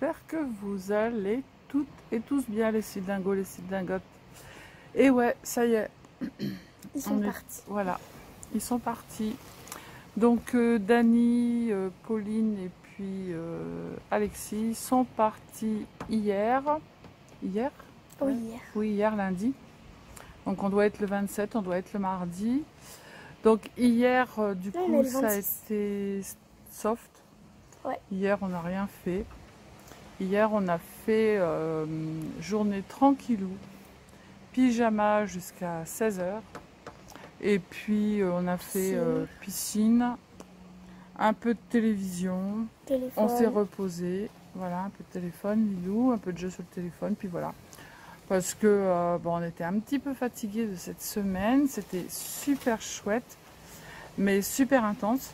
j'espère que vous allez toutes et tous bien, les cylindingos, les cylindingotes. Et ouais, ça y est. Ils sont partis. Voilà, ils sont partis. Donc Dani, Pauline et puis Alexis sont partis hier. Hier? Oui, Ouais. hier. Oui, hier lundi. Donc on doit être le 27, on doit être le mardi. Donc hier, du coup, ça a été soft. Ouais. Hier, on n'a rien fait. Hier, on a fait journée tranquillou, pyjama jusqu'à 16 h. Et puis, on a fait piscine, un peu de télévision. On s'est reposé. Voilà, un peu de téléphone, Lilou, un peu de jeu sur le téléphone, puis voilà. Parce que bon, on était un petit peu fatigués de cette semaine. C'était super chouette, mais super intense.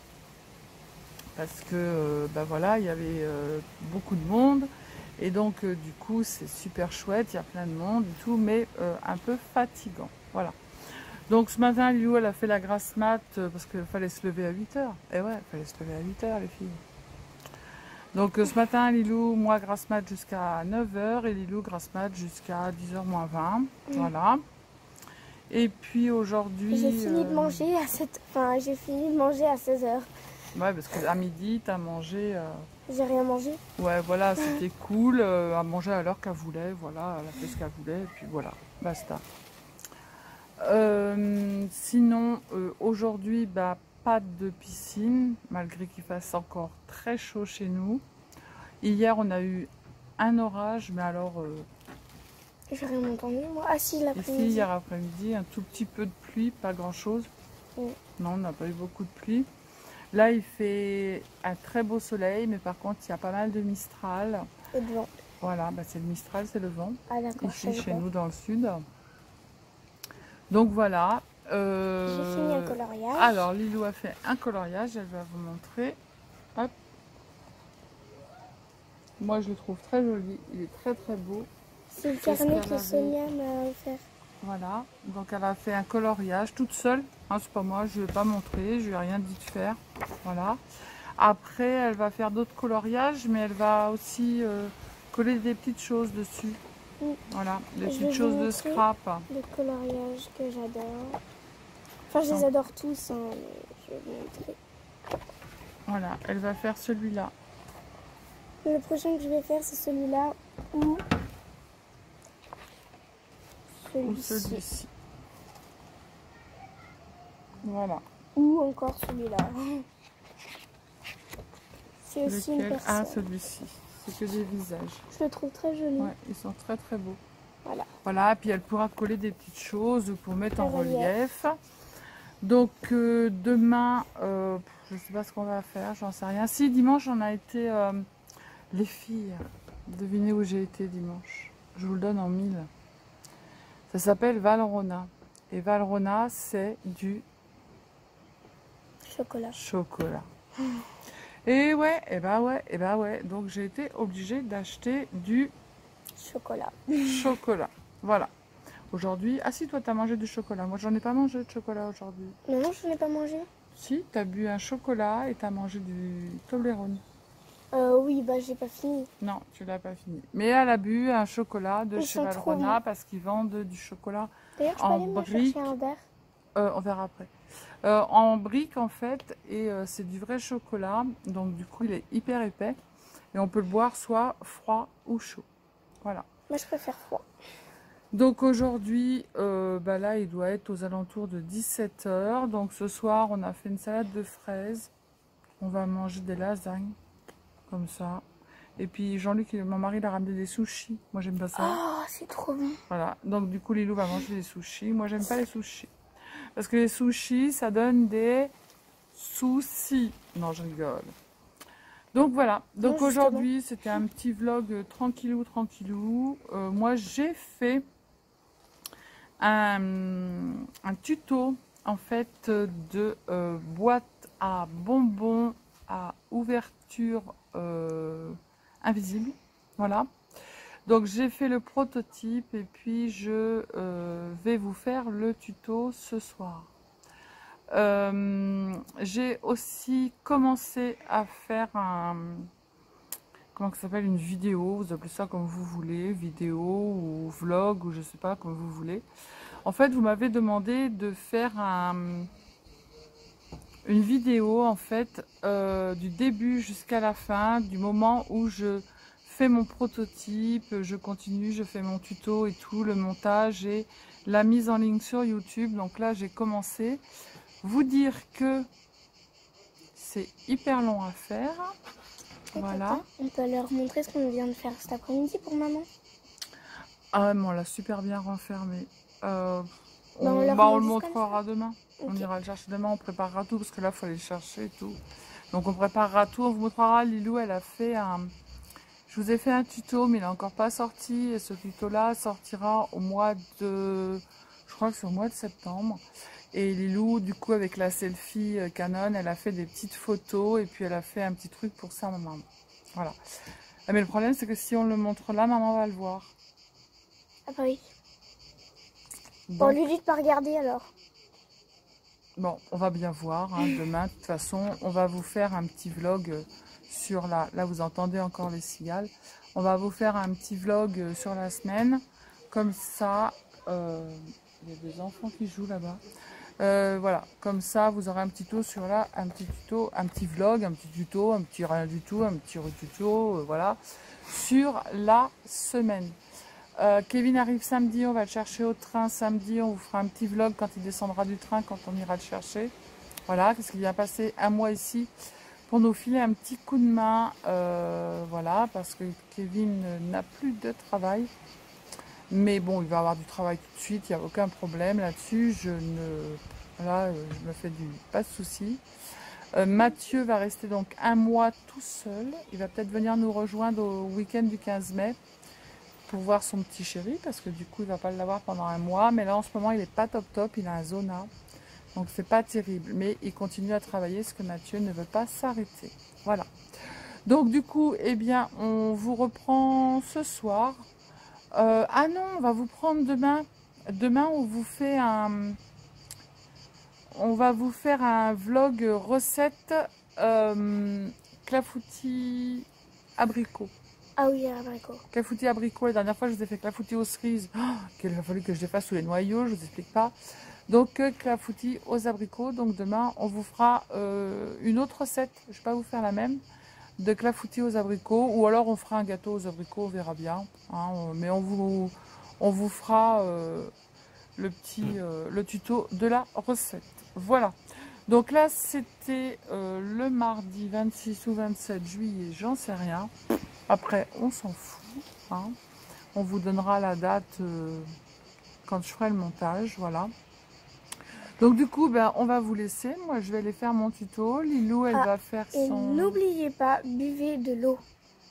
Parce que bah voilà, il y avait beaucoup de monde. Et donc, du coup, c'est super chouette, il y a plein de monde et tout, mais un peu fatigant. Voilà. Donc, ce matin, Lilou, elle a fait la grasse mat parce qu'il fallait se lever à 8 h. Et ouais, il fallait se lever à 8 h, les filles. Donc, ce matin, Lilou, moi, grasse mat jusqu'à 9 h et Lilou, grasse mat jusqu'à 10 h moins 20. Voilà. Et puis, aujourd'hui... J'ai fini de manger à 7... Enfin, j'ai fini de manger à 16 h. Ouais, parce qu'à midi, tu as mangé... J'ai rien mangé. Ouais, voilà, c'était cool, à manger à l'heure qu'elle voulait, voilà, elle a fait ce qu'elle voulait, et puis voilà, basta. Sinon, aujourd'hui, bah, pas de piscine, malgré qu'il fasse encore très chaud chez nous. Hier, on a eu un orage, mais alors... J'ai rien entendu, moi. Ah si, l'après-midi. Ici, hier après-midi, un tout petit peu de pluie, pas grand-chose. Non, on n'a pas eu beaucoup de pluie. Là, il fait un très beau soleil, mais par contre, il y a pas mal de Mistral. Et de vent. Voilà, bah c'est le Mistral, c'est le vent. Ah d'accord. Ici, chez nous, dans le sud. Donc voilà. J'ai fini un coloriage. Alors, Lilou a fait un coloriage, elle va vous montrer. Hop. Moi, je le trouve très joli. Il est très très beau. C'est le carnet que Sonia m'a offert. Voilà, donc elle a fait un coloriage toute seule, hein, c'est pas moi, je ne vais pas montrer, je lui ai rien dit de faire, voilà. Après, elle va faire d'autres coloriages, mais elle va aussi coller des petites choses dessus, voilà, des petites choses de scrap. Des coloriages que j'adore, enfin je les adore tous, hein, je vais vous montrer. Voilà, elle va faire celui-là. Le prochain que je vais faire, c'est celui-là ou celui-ci. Voilà. Ou encore celui-là. C'est aussi une personne. Ah, celui-ci. C'est que des visages. Je le trouve très joli. Ouais, ils sont très très beaux. Voilà. Voilà, puis elle pourra coller des petites choses pour mettre en relief. Donc demain, je ne sais pas ce qu'on va faire, j'en sais rien. Si, dimanche, on a été... les filles, devinez où j'ai été dimanche. Je vous le donne en 1000. Ça s'appelle Valrhona. Et Valrhona, c'est du... chocolat. Et ouais, et bah ouais, et bah ouais. Donc j'ai été obligée d'acheter du chocolat. Voilà. Aujourd'hui, ah si, toi t'as mangé du chocolat. Moi j'en ai pas mangé de chocolat aujourd'hui. Non, je n'ai pas mangé. Si, t'as bu un chocolat et t'as mangé du Toblerone. Oui, bah j'ai pas fini. Non, tu l'as pas fini. Mais elle a bu un chocolat de chez Valrhona parce qu'ils vendent du chocolat en briques. Un verre. On verra après. En briques en fait, et c'est du vrai chocolat. Donc du coup, il est hyper épais. Et on peut le boire soit froid ou chaud. Voilà. Moi, je préfère froid. Donc aujourd'hui, bah là, il doit être aux alentours de 17 h. Donc ce soir, on a fait une salade de fraises. On va manger des lasagnes. Comme ça. Et puis Jean-Luc, mon mari, il a ramené des sushis. Moi, j'aime pas ça. Oh, c'est trop bon. Voilà. Donc du coup, Lilou va manger des sushis. Moi, j'aime pas les sushis. Parce que les sushis, ça donne des soucis. Non, je rigole. Donc voilà. Donc aujourd'hui, c'était un petit vlog tranquillou, tranquillou. Moi, j'ai fait un tuto, en fait, de boîte à bonbons à ouverture invisible. Voilà. Donc j'ai fait le prototype et puis je vais vous faire le tuto ce soir. J'ai aussi commencé à faire comment ça s'appelle, une vidéo, vous appelez ça comme vous voulez, vidéo ou vlog ou je sais pas, comme vous voulez. En fait, vous m'avez demandé de faire une vidéo en fait du début jusqu'à la fin, du moment où je fais mon prototype, je continue, je fais mon tuto et tout, le montage et la mise en ligne sur YouTube. Donc là, j'ai commencé. Vous dire que c'est hyper long à faire. Voilà. On peut leur montrer ce qu'on vient de faire cet après-midi pour maman. Ah ouais, mais on l'a super bien renfermé. On on le montrera demain. Okay. On ira le chercher demain, on préparera tout parce que là, il faut aller le chercher et tout. Donc on préparera tout, on vous montrera. Lilou, elle a fait un... Je vous ai fait un tuto, mais il n'est encore pas sorti. Et ce tuto-là sortira au mois de... Je crois que c'est au mois de septembre. Et Lilou, du coup, avec la selfie Canon, elle a fait des petites photos et puis elle a fait un petit truc pour ça, maman. Voilà. Mais le problème, c'est que si on le montre là, maman va le voir. Ah bah oui. Donc, bon, lui dit de pas regarder alors. Bon, on va bien voir. Hein, demain, de toute façon, on va vous faire un petit vlog sur la... Là, vous entendez encore les cigales. On va vous faire un petit vlog sur la semaine. Comme ça, il y a des enfants qui jouent là-bas. Voilà, comme ça vous aurez un petit tuto sur là, un petit tuto, un petit vlog, un petit tuto, un petit rien du tout, un petit tuto, voilà, sur la semaine. Kevin arrive samedi, on va le chercher au train samedi, on vous fera un petit vlog quand il descendra du train, quand on ira le chercher. Voilà, parce qu'il vient passer un mois ici pour nous filer un petit coup de main, voilà, parce que Kevin n'a plus de travail. Mais bon, il va avoir du travail tout de suite, il n'y a aucun problème là-dessus. Voilà, je me fais pas de soucis. Mathieu va rester donc un mois tout seul. Il va peut-être venir nous rejoindre au week-end du 15 mai pour voir son petit chéri, parce que du coup, il ne va pas l'avoir pendant un mois. Mais là, en ce moment, il n'est pas top top, il a un zona. Donc, c'est pas terrible. Mais il continue à travailler, parce que Mathieu ne veut pas s'arrêter. Voilà. Donc, du coup, eh bien, on vous reprend ce soir. Ah non, on va vous prendre demain. Demain, on va vous faire un vlog recette clafoutis abricot. Ah oui, abricot. Clafoutis abricot. La dernière fois, je vous ai fait clafoutis aux cerises. Oh, qu'il a fallu que je les fasse sous les noyaux, je ne vous explique pas. Donc, clafoutis aux abricots. Donc, demain, on vous fera une autre recette. Je ne vais pas vous faire la même. De clafoutis aux abricots, ou alors on fera un gâteau aux abricots, on verra bien. Hein, mais on vous fera le tuto de la recette. Voilà. Donc là, c'était le mardi 26 ou 27 juillet, j'en sais rien. Après, on s'en fout. Hein. On vous donnera la date quand je ferai le montage. Voilà. Donc du coup, ben, on va vous laisser. Moi, je vais aller faire mon tuto. Lilou, elle va faire et son... n'oubliez pas, buvez de l'eau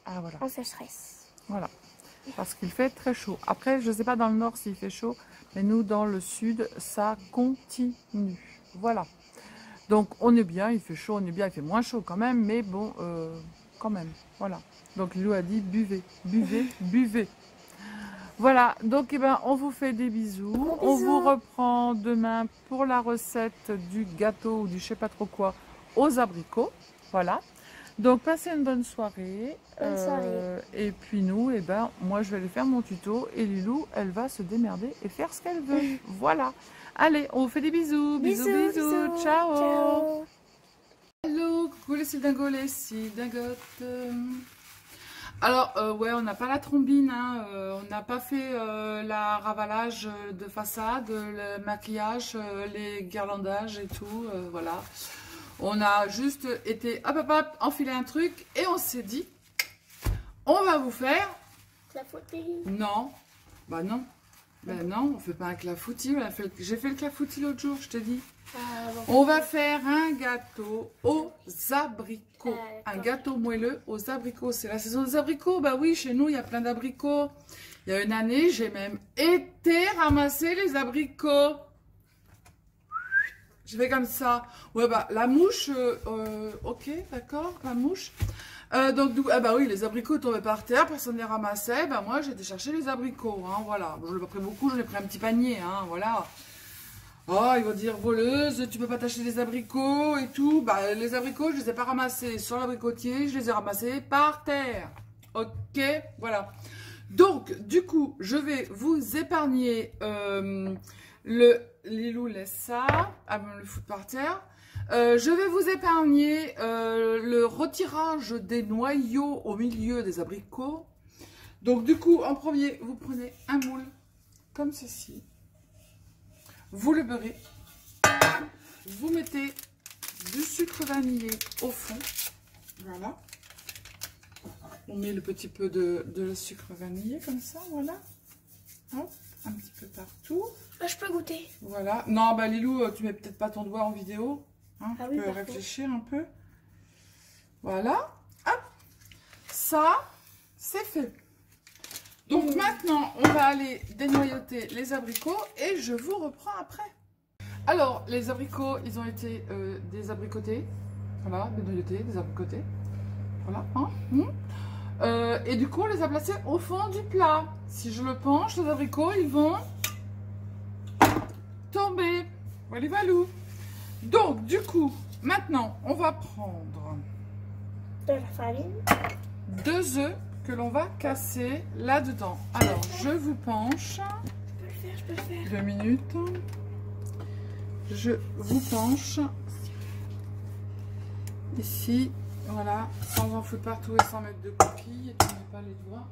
voilà. en sécheresse. Voilà. Parce qu'il fait très chaud. Après, je ne sais pas dans le nord s'il fait chaud, mais nous, dans le sud, ça continue. Voilà. Donc, on est bien, il fait chaud, on est bien, il fait moins chaud quand même, mais bon, quand même. Voilà. Donc, Lilou a dit, buvez, buvez, buvez. Voilà, donc eh ben, on vous fait des bisous. On vous reprend demain pour la recette du gâteau ou du je sais pas trop quoi aux abricots. Voilà. Donc passez une bonne soirée. Bonne soirée. Et puis nous, eh ben, moi je vais aller faire mon tuto et Lilou, elle va se démerder et faire ce qu'elle veut. Voilà. Allez, on vous fait des bisous. Bisous, bisous. Ciao. Ciao. Hello, coucou les cildingos, les cildingotes. Alors, ouais, on n'a pas la trombine, hein, on n'a pas fait la ravalage de façade, le maquillage, les guirlandages et tout, voilà. On a juste été, hop, hop, hop, enfiler un truc et on s'est dit, on va vous faire... Clafoutis. Non, bah non. Ben non, on fait pas un clafoutis, j'ai fait le clafoutis l'autre jour, je te dis. On va faire un gâteau aux abricots. Un gâteau moelleux aux abricots. C'est la saison des abricots. Bah oui, chez nous, il y a plein d'abricots. Il y a une année, j'ai même été ramasser les abricots. Je fais comme ça. Ouais, bah la mouche, ok, d'accord, la mouche. Donc, ah bah oui, les abricots tombaient par terre, personne ne les ramassait. Bah moi, j'ai été chercher les abricots, hein, voilà. Bon, je n'ai pas pris beaucoup, j'en ai pris un petit panier, hein, voilà. Oh, ils vont dire voleuse, tu peux pas t'acheter des abricots et tout. Bah, les abricots, je les ai pas ramassés sur l'abricotier, je les ai ramassés par terre. Ok, voilà. Donc, du coup, je vais vous épargner Lilou laisse ça, avant de le foutre par terre. Je vais vous épargner le retirage des noyaux au milieu des abricots. Donc, du coup, en premier, vous prenez un moule comme ceci. Vous le beurrez. Vous mettez du sucre vanillé au fond. Voilà. On met le petit peu de sucre vanillé comme ça, voilà. Hop, un petit peu partout. Ah, je peux goûter. Voilà. Non, bah Lilou, tu mets peut-être pas ton doigt en vidéo. Hein, ah tu oui, peux réfléchir un peu. Voilà. Hop. Ça, c'est fait. Donc maintenant, on va aller dénoyauter les abricots et je vous reprends après. Alors, les abricots, ils ont été désabricotés. Voilà, dénoyautés, désabricotés. Voilà. Hein, et du coup, on les a placés au fond du plat. Si je le penche, les abricots, ils vont tomber. Voilà, valou. Donc, du coup, maintenant, on va prendre de la farine, 2 œufs que l'on va casser là-dedans. Alors, je vous penche. je peux le faire. 2 minutes. Je vous penche. Ici, voilà, sans en foutre partout et sans mettre de coquilles. Et tu ne mets pas les doigts.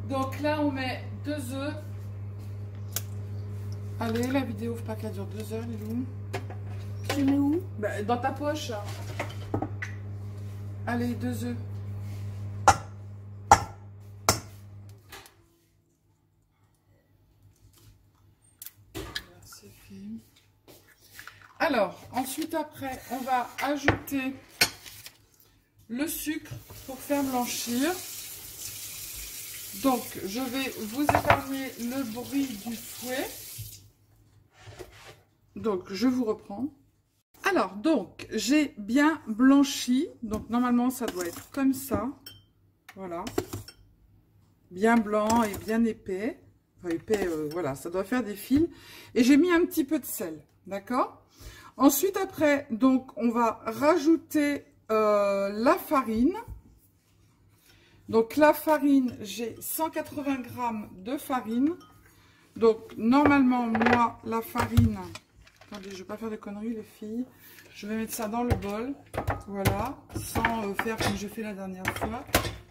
Donc là, on met 2 œufs. Allez, la vidéo, faut pas qu'elle dure 2 heures, Lilou. Tu mets où? Bah, dans ta poche. Allez, 2 œufs. C'est fait. Alors, ensuite, après, on va ajouter le sucre pour faire blanchir. Donc, je vais vous épargner le bruit du fouet. Donc, je vous reprends. Alors, donc, j'ai bien blanchi. Donc, normalement, ça doit être comme ça. Voilà. Bien blanc et bien épais. Enfin, épais, voilà, ça doit faire des fils. Et j'ai mis un petit peu de sel. D'accord? Ensuite, après, donc, on va rajouter la farine. Donc, la farine, j'ai 180 g de farine. Donc, normalement, moi, la farine... Attendez, je ne vais pas faire de conneries, les filles. Je vais mettre ça dans le bol. Voilà. Sans faire comme j'ai fait la dernière fois.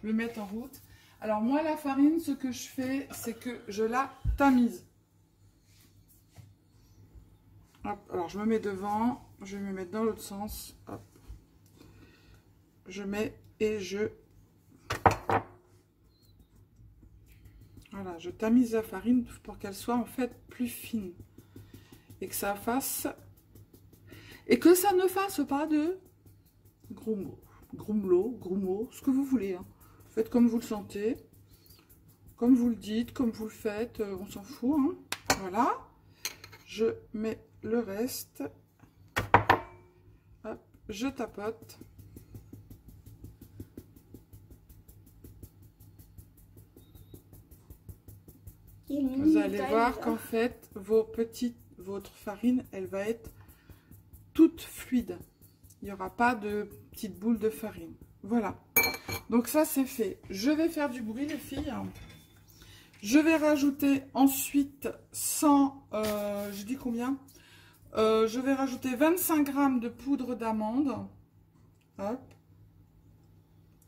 Le mettre en route. Alors, moi, la farine, ce que je fais, c'est que je la tamise. Hop, alors, je me mets devant. Je vais me mettre dans l'autre sens. Hop. Je mets et je... Voilà, je tamise la farine pour qu'elle soit en fait plus fine. Et que ça fasse... Et que ça ne fasse pas de grumeaux, ce que vous voulez. Hein. Faites comme vous le sentez. Comme vous le dites, comme vous le faites, on s'en fout. Hein. Voilà. Je mets le reste. Hop, je tapote. Vous allez voir qu'en fait, votre farine, elle va être toute fluide. Il n'y aura pas de petites boules de farine. Voilà. Donc ça, c'est fait. Je vais faire du bruit, les filles. Je vais rajouter ensuite 100, je dis combien? Je vais rajouter 25 g de poudre d'amande. Hop.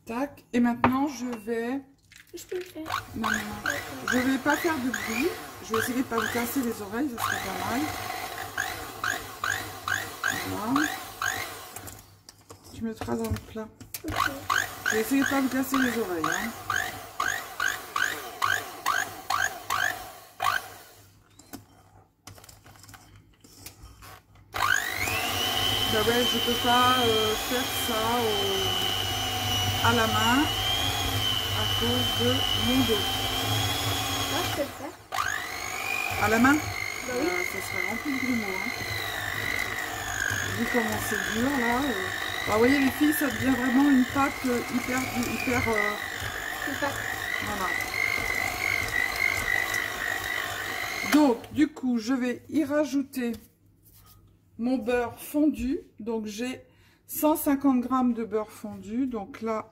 Tac. Et maintenant, je vais... Je peux le faire. Non, non, non. Je vais pas faire de bruit. Je vais essayer de pas vous casser les oreilles, ça serait pas mal. Voilà. Tu mettras dans le plat. Okay. Je vais essayer de pas vous casser les oreilles. Hein. Ben ouais, je peux pas faire ça à la main. À cause de mon dos. Moi, je peux le faire. À la main? Bah oui. Ça serait rempli de grumeaux. Hein. Vu comment c'est dur là. Bah, vous voyez les filles, ça devient vraiment une pâte hyper voilà. Donc du coup, je vais y rajouter mon beurre fondu. Donc j'ai 150 g de beurre fondu. Donc là,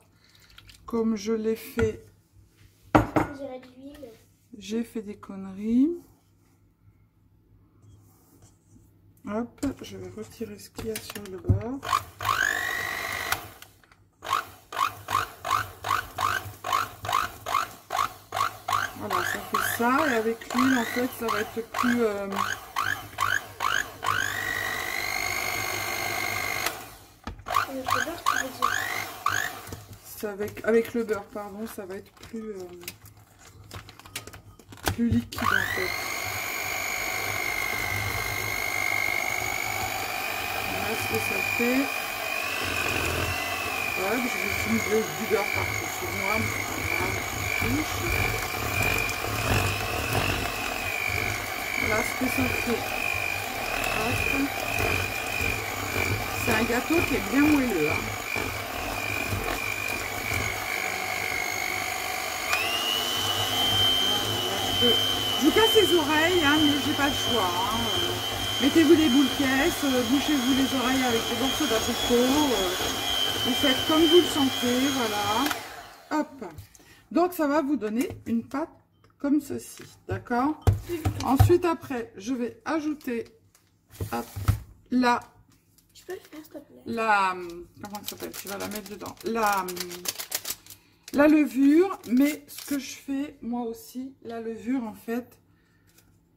comme je l'ai fait, j'ai fait des conneries. Hop, je vais retirer ce qu'il y a sur le beurre. Voilà, ça fait ça. Et avec l'huile, en fait, ça va être plus... avec le beurre, pardon, ça va être plus liquide en fait. Voilà ce que ça fait. Ouais, je vais finir du beurre partout sur moi. Voilà ce que ça fait. C'est un gâteau qui est bien moelleux. Hein. Je vous casse les oreilles, hein, mais j'ai pas le choix. Hein. Mettez-vous des boules caisses, bouchez-vous les oreilles avec des morceaux d'abricot. Vous faites comme vous le sentez, voilà. Hop. Donc ça va vous donner une pâte comme ceci, d'accord? Ensuite, après, je vais ajouter hop, tu peux le faire, s'il te plaît? Comment ça s'appelle? Tu vas la mettre dedans. La levure, mais ce que je fais, moi aussi, la levure, en fait,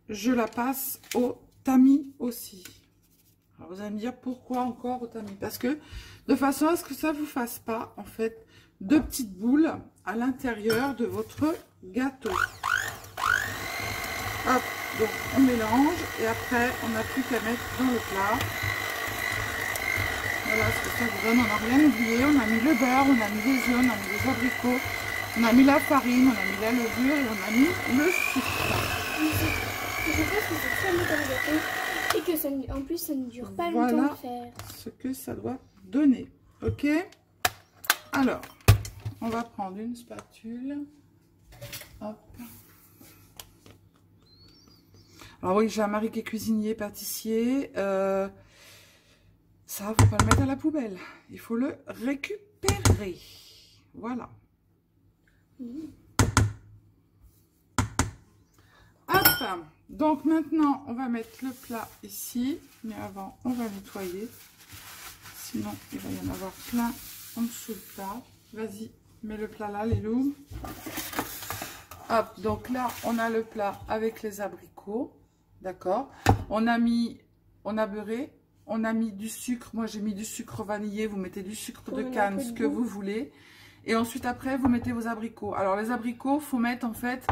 je la passe au tamis aussi. Alors, vous allez me dire, pourquoi encore au tamis? Parce que, de façon à ce que ça ne vous fasse pas, en fait, deux petites boules à l'intérieur de votre gâteau. Hop, donc on mélange, et après, on n'a plus qu'à mettre dans le plat. Voilà ce que ça vous donne, on n'a rien oublié, on a mis le beurre, on a mis les œufs, on a mis les abricots, on a mis la farine, on a mis la levure et on a mis le sucre. Je pense que c'est très bon comme gâteau et que ça, en plus ça ne dure pas longtemps à faire. Ce que ça doit donner, ok? Alors, on va prendre une spatule. Hop. Alors oui, j'ai un mari qui est cuisinier, pâtissier. Ça, faut pas le mettre à la poubelle. Il faut le récupérer. Voilà. Hop. Donc maintenant, on va mettre le plat ici. Mais avant, on va nettoyer. Sinon, il va y en avoir plein en dessous le plat. Vas-y, mets le plat là, les loups. Hop. Donc là, on a le plat avec les abricots. D'accord. On a beurré. On a mis du sucre, moi j'ai mis du sucre vanillé, vous mettez du sucre de canne, ce que vous voulez. Et ensuite après, vous mettez vos abricots. Alors les abricots, il faut mettre en fait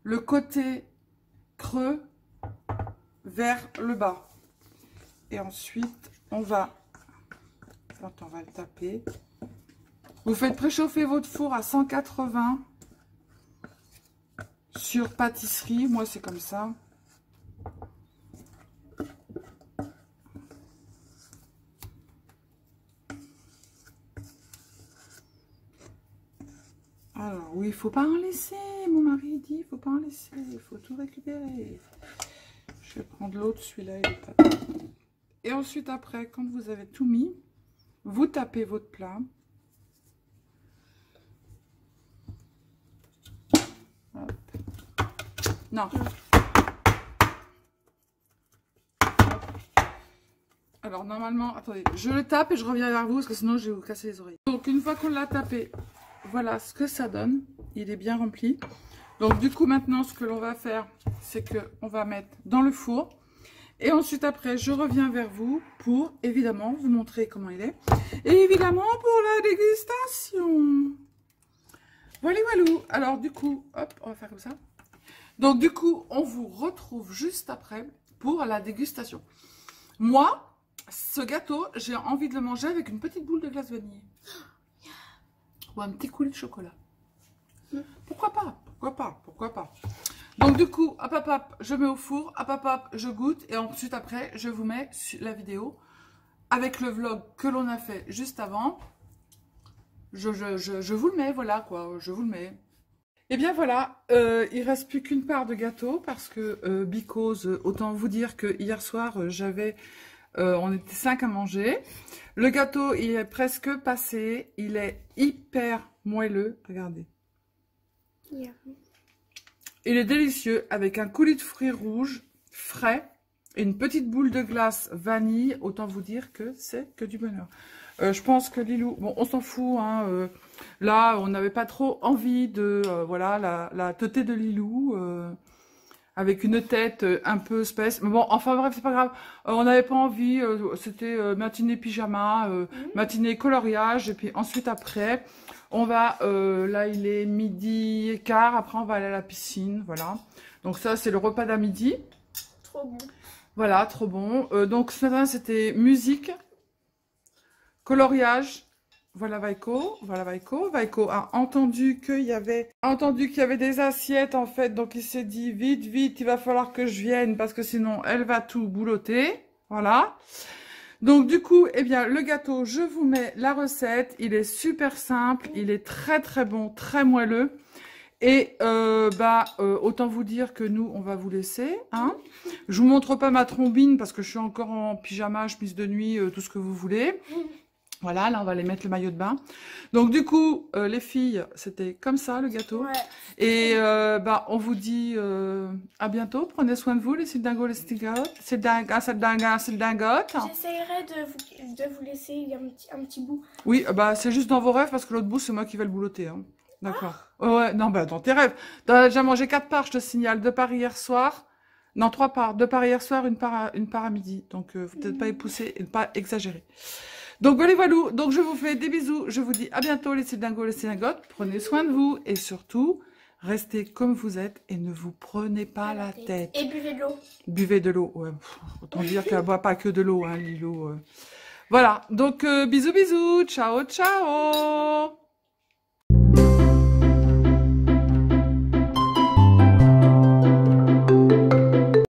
le côté creux vers le bas. Et ensuite, on va le taper. Vous faites préchauffer votre four à 180 sur pâtisserie, moi c'est comme ça. Alors, oui, il ne faut pas en laisser. Mon mari dit, il ne faut pas en laisser. Il faut tout récupérer. Je vais prendre l'autre, celui-là, il est pas. Et ensuite, après, quand vous avez tout mis, vous tapez votre plat. Hop. Non. Alors, normalement, attendez, je le tape et je reviens vers vous, parce que sinon, je vais vous casser les oreilles. Donc, une fois qu'on l'a tapé, voilà ce que ça donne. Il est bien rempli. Donc du coup maintenant ce que l'on va faire, c'est que on va mettre dans le four. Et ensuite après je reviens vers vous pour évidemment vous montrer comment il est. Et évidemment pour la dégustation. Voilà voilà. Alors du coup, hop, on va faire comme ça. Donc du coup on vous retrouve juste après pour la dégustation. Moi, ce gâteau, j'ai envie de le manger avec une petite boule de glace vanillée. Ou un petit coulis de chocolat. Pourquoi pas? Pourquoi pas? Pourquoi pas? Donc du coup, hop hop hop, je mets au four, hop hop hop, je goûte. Et ensuite après, je vous mets la vidéo avec le vlog que l'on a fait juste avant. Je vous le mets, voilà quoi, je vous le mets. Et bien voilà, il reste plus qu'une part de gâteau parce que because, autant vous dire que hier soir, j'avais On était 5 à manger. Le gâteau, il est presque passé. Il est hyper moelleux. Regardez. Yeah. Il est délicieux avec un coulis de fruits rouges frais et une petite boule de glace vanille. Autant vous dire que c'est que du bonheur. Je pense que Lilou, bon, on s'en fout. Hein, là, on n'avait pas trop envie de, voilà, la teutée de Lilou. Avec une tête un peu space. Mais bon, enfin bref, c'est pas grave. On n'avait pas envie. C'était matinée pyjama, matinée coloriage. Et puis ensuite, après, on va... là, il est 12h15. Après, on va aller à la piscine. Voilà. Donc ça, c'est le repas d'à midi. Trop bon. Voilà, trop bon. Donc ce matin, c'était musique, coloriage. Voilà Vaiko, voilà Vaiko. Vaiko a entendu qu'il y avait des assiettes en fait, donc il s'est dit vite, vite, il va falloir que je vienne parce que sinon elle va tout boulotter. Voilà. Donc du coup, eh bien le gâteau, je vous mets la recette. Il est super simple, il est très très bon, très moelleux. Et autant vous dire que nous, on va vous laisser. Hein. Je vous montre pas ma trombine parce que je suis encore en pyjama, chemise de nuit, tout ce que vous voulez. Voilà, là, on va aller mettre le maillot de bain. Donc, du coup, les filles, c'était comme ça, le gâteau. Ouais. Et on vous dit à bientôt. Prenez soin de vous, les cildingos, les cildingotes. Cildingotes. J'essayerai de vous laisser un petit bout. Oui, c'est juste dans vos rêves, parce que l'autre bout, c'est moi qui vais le boulotter. Hein. D'accord. Ouais, non, dans tes rêves. T'as déjà mangé 4 parts, je te signale. 2 parts hier soir. Non, 3 parts. 2 parts hier soir, une part à midi. Donc, faut peut-être pas épousser et ne pas exagérer. Donc, voilà, voilà. Donc, je vous fais des bisous. Je vous dis à bientôt, les cildingos, les cildingotes. Prenez soin de vous. Et surtout, restez comme vous êtes et ne vous prenez pas la tête. Et buvez de l'eau. Buvez de l'eau. Ouais, autant dire qu'elle ne boit pas que de l'eau, hein, Lilo. Voilà. Donc, bisous, bisous. Ciao, ciao.